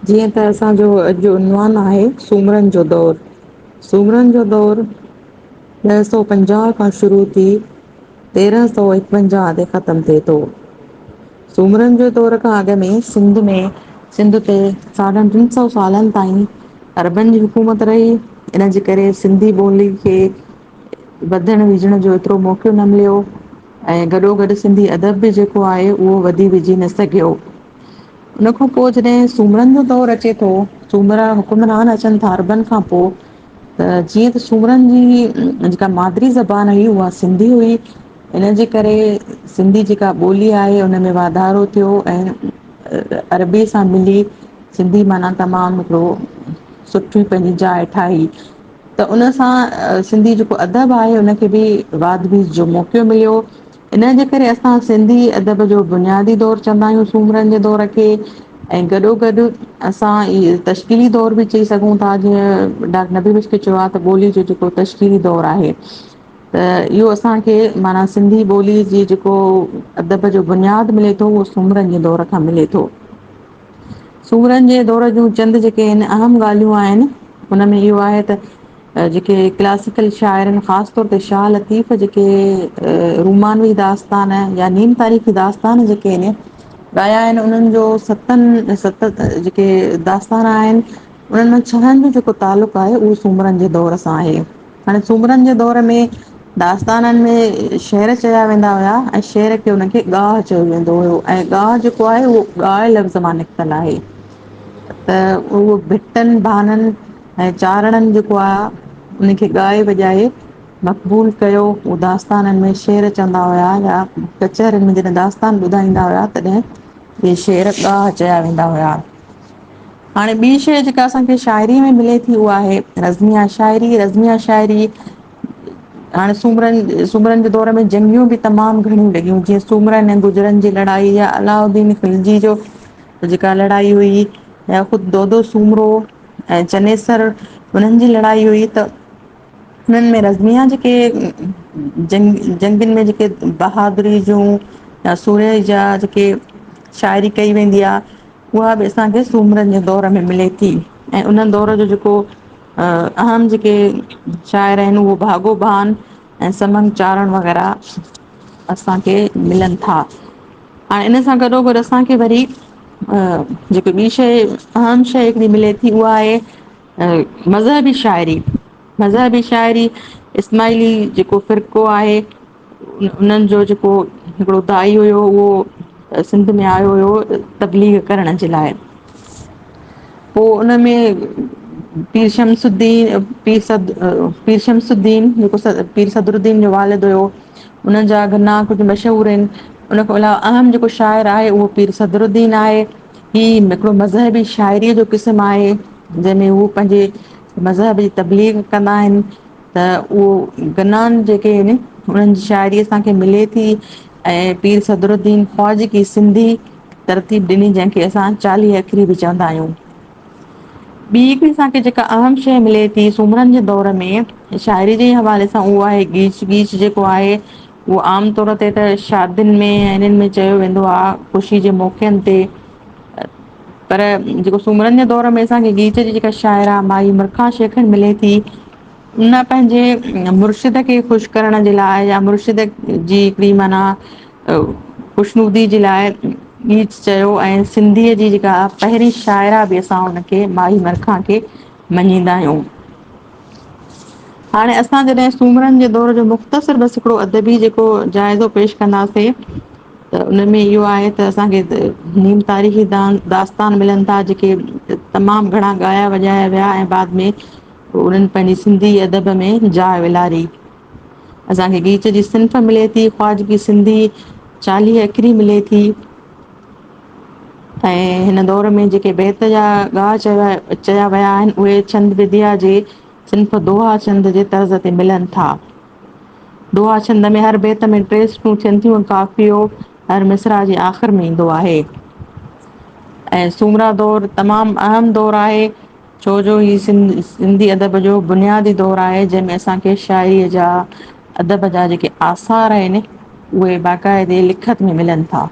जीअं त असांजो अॼु जो उनवान आहे सूमरन जो दौरु। सूमरन जो दौरु 950 खां शुरू थी 1351 ते ख़तम थिए थो। सूमरन जे दौर खां अॻ में सिंध ते 350 सालनि ताईं अरबन जी हुकूमत रही। इन जे करे सिंधी ॿोली खे वधण विझण जो एतिरो मौक़ो न मिलियो। ऐं गॾोगॾु सिंधी अदब बि जेको आहे उहो वधी विझी न सघियो। उन खां पोइ जॾहिं सूमरनि जो दौरु अचे थो, सूमर हुकुमरान अचनि था अरबनि खां पोइ, त जीअं त सूमरनि जी जेका मादरी ज़बान हुई उहा सिंधी हुई। इन जे करे सिंधी जेका ॿोली आहे उन में वाधारो थियो ऐं अरबी सां मिली सिंधी माना तमामु हिकिड़ो सुठी पंहिंजी जाइ ठाही। त उन सां सिंधी जेको अदब आहे उनखे बि वाध बीज जो मौक़ो मिलियो। इन जे करे असां सिंधी अदब जो बुनियादी दौरु चवंदा आहियूं सूमरनि जे दौर खे। ऐं गॾोगॾु असां इहे तश्कीली तौरु बि चई सघूं था। जीअं डॉ. नबी मिश्क चयो आहे त ॿोली जो जेको तश्कीली दौरु आहे, त इहो असांखे माना सिंधी ॿोली जी जेको अदब जो बुनियादु मिले थो उहो सूमरनि जे दौर खां मिले थो। सूमरनि जे दौर जूं चंद जेके आहिनि अहम ॻाल्हियूं आहिनि, उनमें इहो आहे त जेके क्लासिकल शाइर आहिनि ख़ासि तौर ते शाह लतीफ़ जेके रूमानवी दास्तान या नीम तारीख़ी दास्तान जेके आहिनि ॻाया आहिनि, उन्हनि जो सत जेके दास्तान आहिनि उन्हनि में छहनि जो जेको तालुक़ु आहे उहो सूमरनि जे दौर सां आहे। हाणे सूमरनि जे दौर में दास्ताननि में शेर चया वेंदा हुया ऐं शेर खे हुनखे ॻाह चयो वेंदो हुयो। ऐं ॻाह जेको आहे उहो ॻाए लफ़्ज़ मां निकितल आहे। त उहो भिटनि बाननि ऐं चारणनि जेको आहे उनखे ॻाए वॼाए मक़बूल कयो। उहो दास्ताननि में शेर चवंदा हुया या कचहरनि में जॾहिं दास्तान ॿुधाईंदा हुया तॾहिं इहे शेर ॻाह चया वेंदा हुया। हाणे ॿी शइ जेका असांखे शाइरी में मिले थी उहा आहे रज़मिया शाइरी। रज़मिया शाइरी हाणे सूमरनि जे दौर में जंगियूं बि तमामु घणियूं लॻियूं। जीअं सूमरनि ऐं गुजरनि जी लड़ाई या अलाउद्दीन खिलजी जो जेका लड़ाई हुई, या ख़ुदि दोदो सूमरो ऐं चनेसर उन्हनि जी लड़ाई हुई। त हुननि में रज़मिया जेके जंगियुनि में जेके बहादुरी जूं या सूरह जा जेके शाइरी कई वेंदी आहे उहा बि असांखे सूमरनि जे दौर में मिले थी। ऐं उन दौर जो जेको अहम जेके शाइर आहिनि उहो भागो बान ऐं समन चारण वग़ैरह असांखे मिलनि था। हाणे इन सां गॾोगॾु असांखे वरी जेको ॿी शइ अहम शइ हिकिड़ी मिले थी उहा आहे मज़हबी शाइरी। मज़हबी शाइरी इस्माइली जेको फ़िरक़ो आहे उन्हनि जो जेको हिकिड़ो दाई हुयो उहो सिंध में आयो हुयो तबलीग करण जे लाइ। पोइ उन में पीर शमसुद्दीन पीर शमसुद्दीन जेको पीर सदरुद्दीन जो वालिद हुयो उन जा गना कुझु मशहूरु आहिनि। उन खां अलावा अहम जेको शाइर आहे उहो पीर सदरुद्दीन आहे। ही हिकिड़ो मज़हबी शाइरीअ जो क़िस्म आहे जंहिंमें हू पंहिंजे मज़हब जी तबलीग कंदा आहिनि। त उहो गनान जेके आहिनि उन्हनि जी शाइरी असांखे मिले थी। ऐं पीर सदरुद्दीन ख़्वाज की सिंधी तरतीब ॾिनी जंहिंखे असां चालीह अखरी बि चवंदा आहियूं। ॿी बि असांखे जेका अहम शइ मिले थी सूमरनि जे दौर में शाइरी जे हवाले सां उहो आहे गीच। गीच जेको आहे उहो आम तौर ते त शादियुनि में ऐं इन्हनि में चयो वेंदो आहे ख़ुशी जे मौक़नि ते। पर जेको सूमरनि जे दौर में असांखे गीच जी जेका शाइरा माई मिर्खा शेख मिले थी उन पंहिंजे मुर्शिद खे ख़ुशि करण जे लाइ या मुर्शिद जी हिकिड़ी माना ख़ुशनूदी जे लाइ गीच चयो। ऐं सिंधीअ जी जेका पहिरीं शाइरा बि असां हुनखे माई मरखा खे मञींदा आहियूं। हाणे असां जॾहिं सूमरनि जे दौर जो मुख़्तसिर बसि हिकिड़ो अदबी जेको जाइज़ो पेश कंदासीं त उनमें इहो आहे त असांखे नीम तारीख़ी दास्तान मिलनि था जेके तमामु घणा ॻाया वॼाया विया ऐं बाद में उन्हनि पंहिंजी सिंधी अदब में जाइ विलारी। असांखे गीच जी सिंफ़ मिले थी ख़्वाजगी सिंधी चालीह अखरी मिले थी। ऐं हिन दौर में जेके बेत जा ॻाह चया विया आहिनि उहे छंद विधिया जे सिंफ़ दोहा छंद जे तर्ज़ ते मिलनि था। दोहा छंद में हर बेत में टे सिटूं थियनि थियूं काफ़ियो हर मिसरा जे आख़िर में ईंदो आहे। ऐं सूमरा दौरु तमामु अहम दौरु आहे छो जो ही सिंधी अदब जो बुनियादी दौरु आहे जंहिंमें असांखे शाइरीअ जा अदब जा जेके आसार आहिनि उहे बाक़ाइदे लिखत में मिलनि था।